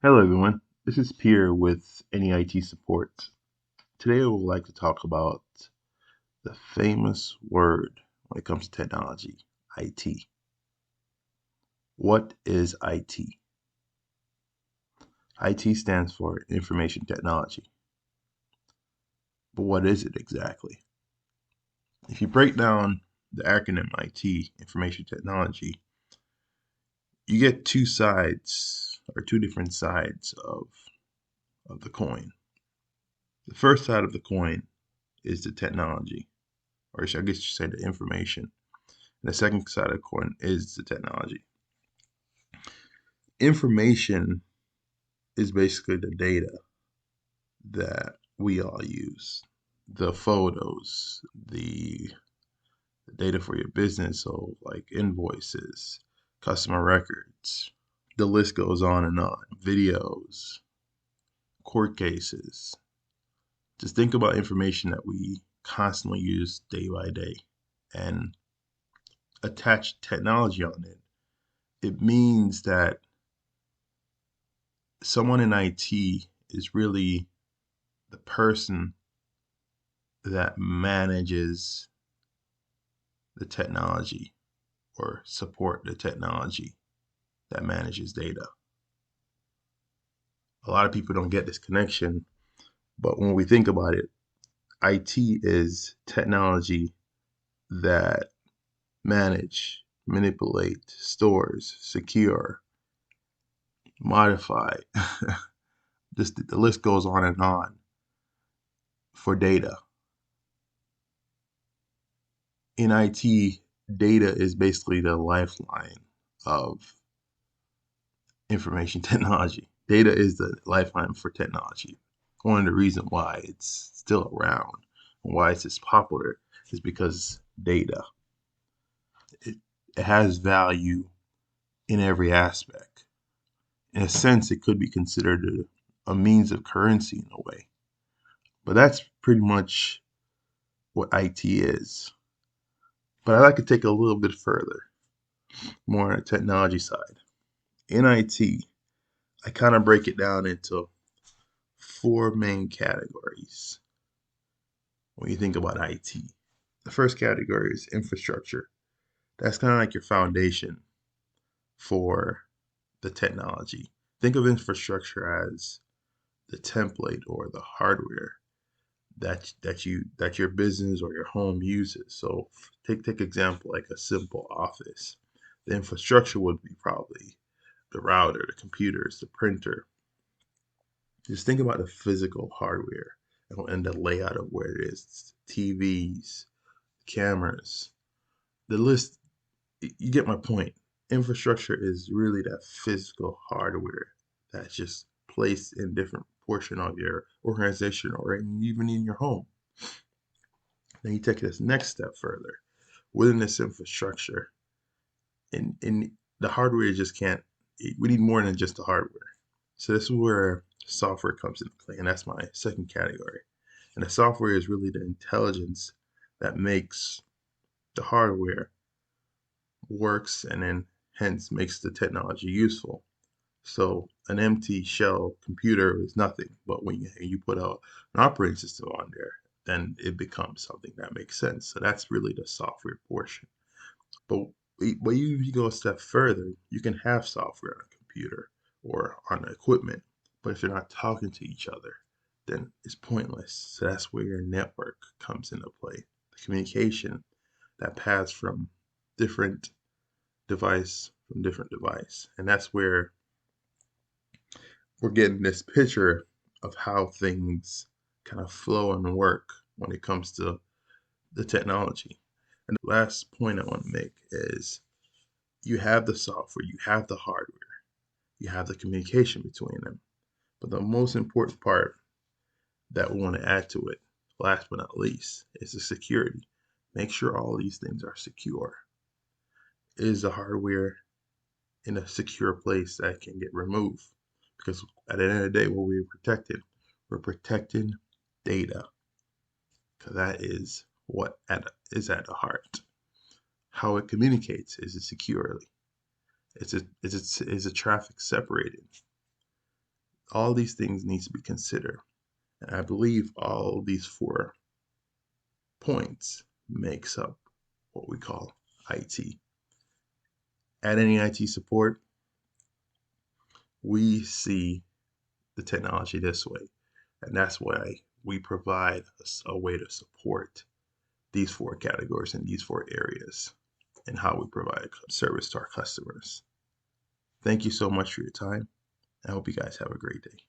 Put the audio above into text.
Hello everyone, this is Pierre with Any IT Support. Today I would like to talk about the famous word when it comes to technology, IT. What is IT? IT stands for Information Technology. But what is it exactly? If you break down the acronym IT, Information Technology, you get two sides or two different sides of the coin. The first side of the coin is the technology, or I guess you say the information. And the second side of the coin is the technology. Information is basically the data that we all use. The photos, the data for your business, so like invoices, customer records. The list goes on and on. Videos, court cases. Just think about information that we constantly use day by day and attach technology on it. It means that someone in IT is really the person that manages the technology or support the technology that manages data. A lot of people don't get this connection, but when we think about it, IT is technology that manipulate, stores, secure, modify. Just the list goes on and on for data. In IT, data is basically the lifeline of information technology. Data is the lifeline for technology. One of the reasons why it's still around and why it's as popular is because data. It, it has value in every aspect. In a sense, it could be considered a means of currency in a way. But that's pretty much what IT is. But I'd like to take it a little bit further, more on the technology side. In IT, I kind of break it down into four main categories when you think about IT. The first category is infrastructure. That's kind of like your foundation for the technology. Think of infrastructure as the template or the hardware that your business or your home uses. So take example like a simple office. The infrastructure would be probably the router, the computers, the printer. Just think about the physical hardware and the layout of where it is. TVs, cameras. The list, you get my point. Infrastructure is really that physical hardware that's just placed in different portion of your organization or even in your home. Then you take this next step further. Within this infrastructure, in the hardware just can't. We need more than just the hardware. So this is where software comes into play, and that's my second category. And the software is really the intelligence that makes the hardware works and then hence makes the technology useful. So an empty shell computer is nothing, but when you put an operating system on there, then it becomes something that makes sense. So that's really the software portion. But you go a step further, you can have software on a computer or on equipment, but if they're not talking to each other, then it's pointless. So that's where your network comes into play. The communication that pass different from different device. And that's where we're getting this picture of how things kind of flow and work when it comes to the technology. And the last point I want to make is you have the software, you have the hardware, you have the communication between them. But the most important part that we want to add to it, last but not least, is the security. Make sure all these things are secure. Is the hardware in a secure place that can get removed? Because at the end of the day, what we're protecting, we're protecting data, because that is is at the heart. How it communicates, is it securely? Is the traffic separated? All these things need to be considered. And I believe all these 4 points makes up what we call IT. At any IT support, we see the technology this way. And that's why we provide a way to support these 4 categories and these 4 areas and how we provide service to our customers. Thank you so much for your time. I hope you guys have a great day.